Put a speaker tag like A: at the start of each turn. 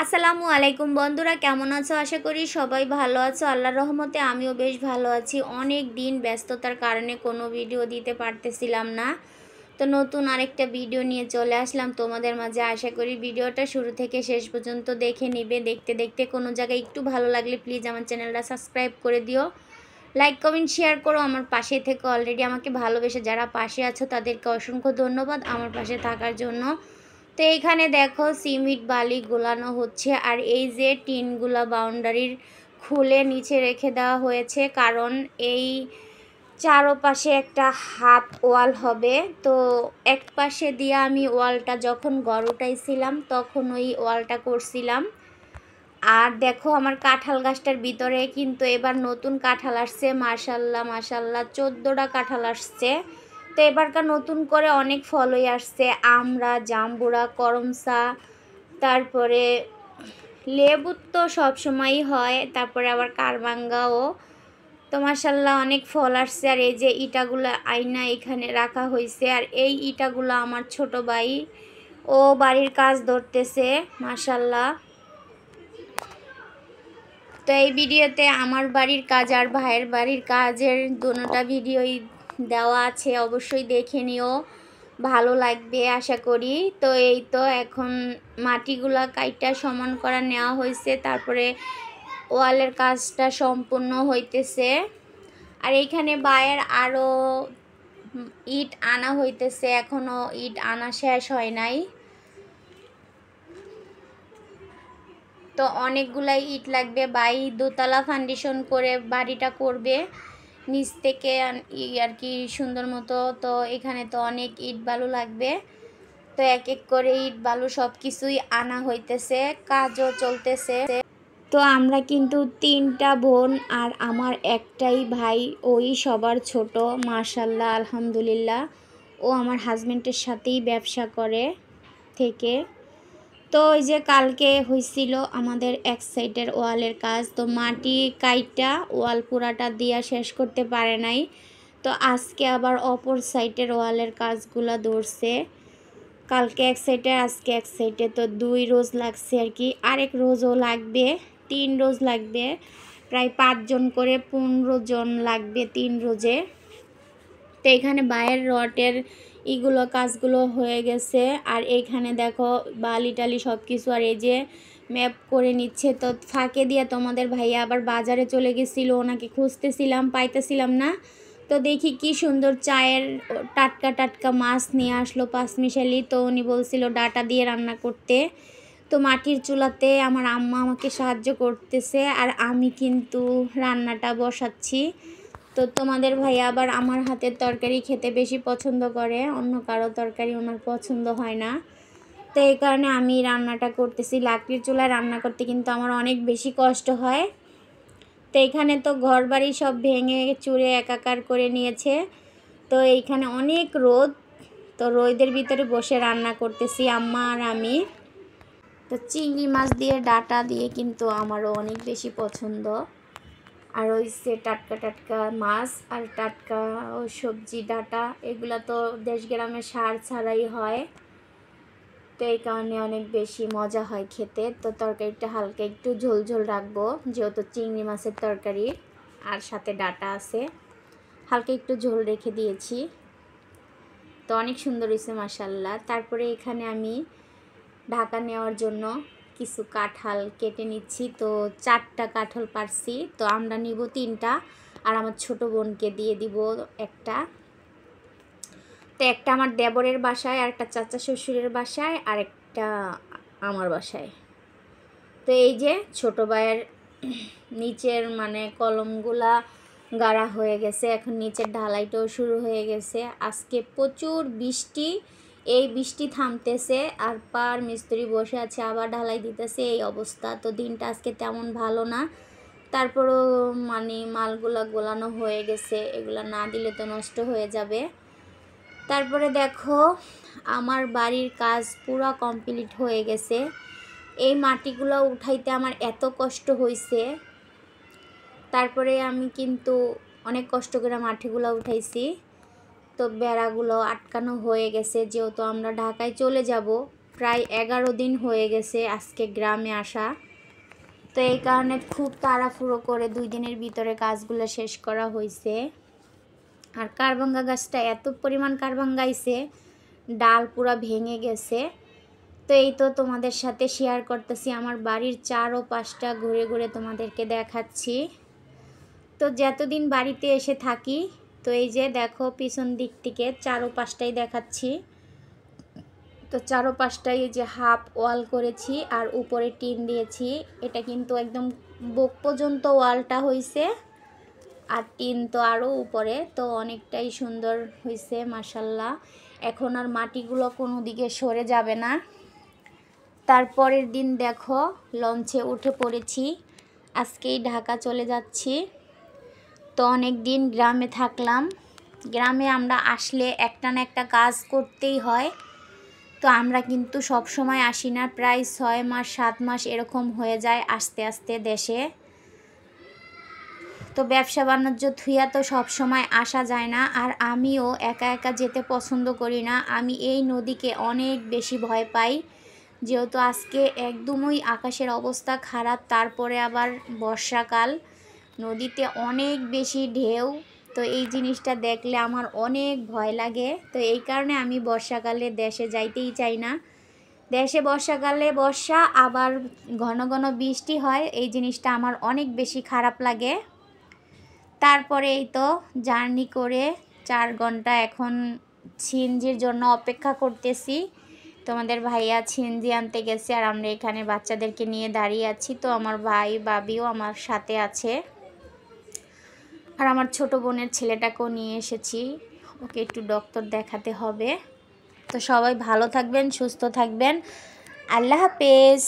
A: আসসালামু আলাইকুম বন্ধুরা, কেমন আছো? আশা করি সবাই ভালো আছো। আল্লাহর রহমতে আমিও বেশ ভালো আছি। অনেক দিন ব্যস্ততার কারণে কোনো ভিডিও দিতে পারতেছিলাম না, তো নতুন আরেকটা ভিডিও নিয়ে চলে আসলাম তোমাদের মাঝে। আশা করি ভিডিওটা শুরু থেকে শেষ পর্যন্ত দেখে নিবে। দেখতে দেখতে কোনো জায়গায় একটু ভালো লাগলে প্লিজ আমার চ্যানেলটা সাবস্ক্রাইব করে দিও, লাইক কমেন্ট শেয়ার করো, আমার পাশে থেকে অলরেডি আমাকে ভালোবেসে যারা পাশে আছো তাদেরকে অসংখ্য ধন্যবাদ আমার পাশে থাকার জন্য। তো এইখানে দেখো সিমেন্ট বালি গোলানো হচ্ছে, আর এই যে টিনগুলা বাউন্ডারির খুলে নিচে রেখে দেওয়া হয়েছে, কারণ এই চারপাশে একটা হাফ ওয়াল হবে। তো এক পাশে দিয়ে আমি ওয়ালটা যখন গড় উঠাইছিলাম তখন ওই ওয়ালটা করছিলাম। আর দেখো আমার কাঁঠাল গাছটার ভিতরে কিন্তু এবার নতুন কাঁঠাল আসছে, মাশাল্লাহ মাশাল্লাহ 14টা কাঁঠাল আসছে। তো এবারকার নতুন করে অনেক ফলই আসছে, আমরা জাম্বুরা করমসা, তারপরে লেবু তো সবসময়ই হয়, তারপরে আবার কারবাঙ্গাও। তো মাশাল্লাহ অনেক ফল আসছে। আর এই যে ইটাগুলো আয়না এখানে রাখা হয়েছে, আর এই ইটাগুলো আমার ছোট ভাই ও বাড়ির কাজ ধরতেছে মাশাল্লাহ। তো এই ভিডিওতে আমার বাড়ির কাজ আর ভাইয়ের বাড়ির কাজের দুটোটা ভিডিওই দেওয়া আছে, অবশ্যই দেখে নিও, ভালো লাগবে আশা করি। তো এই তো এখন মাটিগুলা কাইটা সমান করা নেওয়া হয়েছে, তারপরে ওয়ালের কাজটা সম্পূর্ণ হইতেছে। আর এইখানে বাইরের আরও ইট আনা হইতেছে, এখনও ইট আনা শেষ হয় নাই। তো অনেকগুলাই ইট লাগবে, বাই দোতলা ফাউন্ডেশন করে বাড়িটা করবে নিচ থেকে আর কি সুন্দর মতো। তো এখানে তো অনেক ইট বালু লাগবে, তো এক এক করে ইট বালু সব কিছুই আনা হইতেছে, কাজও চলতেছে। তো আমরা কিন্তু 3টা বোন আর আমার একটাই ভাই, ওই সবার ছোট মাশাল্লাহ আলহামদুলিল্লাহ। ও আমার হাজবেন্ডের সাথেই ব্যবসা করে থেকে। তো ওই যে কালকে হয়েছিল আমাদের এক সাইডের ওয়ালের কাজ, তো মাটি কাইটা ওয়াল পুরাটা দিয়া শেষ করতে পারে নাই। তো আজকে আবার অপর সাইডের ওয়ালের কাজগুলো ধরছে, কালকে এক সাইডে আজকে এক সাইডে। তো 2 রোজ লাগছে আর কি, আরেক রোজও লাগবে, 3 রোজ লাগবে, প্রায় 5 জন করে 15 জন লাগবে 3 রোজে। তো এখানে বাইরের রটের ইগুলো কাজগুলো হয়ে গেছে, আর এইখানে দেখো বালি টালি সব কিছু। আর এই যে ম্যাপ করে নিচ্ছে, তো ফাঁকে দিয়ে তোমাদের ভাইয়া আবার বাজারে চলে গেছিলো, ওনাকে খুঁজতেছিলাম পাইতেছিলাম না। তো দেখি কি সুন্দর চায়ের টাটকা টাটকা মাছ নিয়ে আসলো পাঁচমিশালি, তো উনি বলছিল ডাটা দিয়ে রান্না করতে। তো মাটির চুলাতে আমার আম্মা আমাকে সাহায্য করতেছে, আর আমি কিন্তু রান্নাটা বসাচ্ছি। তো তোমাদের ভাইয়া আবার আমার হাতের তরকারি খেতে বেশি পছন্দ করে, অন্য কারো তরকারি ওনার পছন্দ হয় না। তো এই কারণে আমি রান্নাটা করতেছি। লাকড়ির চুলায় রান্না করতে কিন্তু আমার অনেক বেশি কষ্ট হয়। তো এখানে তো ঘর বাড়ি সব ভেঙে চুরে একাকার করে নিয়েছে। তো এইখানে অনেক রোদ, তো রোদের ভিতরে বসে রান্না করতেছি আম্মা আর আমি। তো চিংড়ি মাছ দিয়ে ডাটা দিয়ে কিন্তু আমারও অনেক বেশি পছন্দ। আর ওই সে টাটকা টাটকা মাছ আর টাটকা ওই সবজি ডাটা, এগুলো তো দেশ গ্রামে সার ছাড়াই হয়, তো এই কারণে অনেক বেশি মজা হয় খেতে। তো তরকারিটা হালকা একটু ঝোল ঝোল রাখবো, যেহেতু চিংড়ি মাছের তরকারি আর সাথে ডাটা আছে, হালকা একটু ঝোল রেখে দিয়েছি। তো অনেক সুন্দর হয়েছে মাশাল্লাহ। তারপরে এখানে আমি ঢাকা নেওয়ার জন্য কিছু কাঁঠাল কেটে নিচ্ছি। তো 4টা কাঁঠাল পারছি, তো আমরা নিব 3টা, আর আমার ছোট বোনকে দিয়ে দিব একটা। তো একটা আমার দেবরের বাসায়, আর একটা চাচা শ্বশুরের বাসায়, আর একটা আমার বাসায়। তো এই যে ছোট ভাইয়ের নিচের মানে কলমগুলা গাড়া হয়ে গেছে, এখন নিচের ঢালাইটাও শুরু হয়ে গেছে। আজকে প্রচুর বৃষ্টি, এই বৃষ্টি থামতেছে আর পার মিস্ত্রি বসে আছে আবার ঢালাই দিতেছে, এই অবস্থা। তো দিনটা আজকে তেমন ভালো না, তারপরও মানে মালগুলা গোলানো হয়ে গেছে, এগুলা না দিলে তো নষ্ট হয়ে যাবে। তারপরে দেখো আমার বাড়ির কাজ পুরো কমপ্লিট হয়ে গেছে। এই মাটিগুলো উঠাইতে আমার এত কষ্ট হয়েছে, তারপরে আমি কিন্তু অনেক কষ্ট করে মাটিগুলো উঠাইছি। তো বেড়াগুলো আটকানো হয়ে গেছে, যেহেতু আমরা ঢাকায় চলে যাব, প্রায় 11 দিন হয়ে গেছে আজকে গ্রামে আসা। তো এই কারণে খুব তাড়াহুড়ো করে 2 দিনের ভিতরে কাজগুলো শেষ করা হয়েছে। আর কারবাঙ্গা গাছটা এত পরিমাণ কারবাঙ্গাইছে, ডাল পুরা ভেঙে গেছে। তো এই তো তোমাদের সাথে শেয়ার করতেছি, আমার বাড়ির 4 ও 5টা ঘুরে ঘুরে তোমাদেরকে দেখাচ্ছি। তো যতদিন বাড়িতে এসে থাকি, তো এই যে দেখো পিছন দিক থেকে 4 ও 5টাই দেখাচ্ছি। তো 4 ও 5টাই যে হাফ ওয়াল করেছি আর উপরে টিন দিয়েছি। এটা কিন্তু একদম বুক পর্যন্ত ওয়ালটা হয়েছে, আর টিন তো আরও উপরে। তো অনেকটাই সুন্দর হয়েছে মাশাল্লাহ। এখন আর মাটিগুলো কোনো দিকে সরে যাবে না। তারপরের দিন দেখো লঞ্চে উঠে পড়েছি, আজকেই ঢাকা চলে যাচ্ছি। তো অনেক দিন গ্রামে থাকলাম। গ্রামে আমরা আসলে একটা না একটা কাজ করতেই হয়। তো আমরা কিন্তু সব সময় আসি না, প্রায় 6 মাস 7 মাস এরকম হয়ে যায় আস্তে আস্তে দেশে। তো ব্যবসা বাণিজ্য থুইয়া তো সব সময় আসা যায় না। আর আমিও একা একা যেতে পছন্দ করি না। আমি এই নদীকে অনেক বেশি ভয় পাই, যেহেতু আজকে একদমই আকাশের অবস্থা খারাপ, তারপরে আবার বর্ষাকাল, নদীতে অনেক বেশি ঢেউ। তো এই জিনিসটা দেখলে আমার অনেক ভয় লাগে। তো এই কারণে আমি বর্ষাকালে দেশে যাইতেই চাই না। দেশে বর্ষাকালে বর্ষা আবার ঘন ঘন বৃষ্টি হয়, এই জিনিসটা আমার অনেক বেশি খারাপ লাগে। তারপরে এই তো জার্নি করে 4 ঘন্টা এখন সিএনজির জন্য অপেক্ষা করতেছি। তোমাদের ভাইয়া সিএনজি আনতে গেছে আর আমরা এখানে বাচ্চাদেরকে নিয়ে দাঁড়িয়ে আছি। তো আমার ভাই বাবিও আমার সাথে আছে, আর আমার ছোট বোনের ছেলেটাকেও নিয়ে এসেছি, ওকে একটু ডক্টর দেখাতে হবে। তো সবাই ভালো থাকবেন, সুস্থ থাকবেন, আল্লাহ হাফেজ।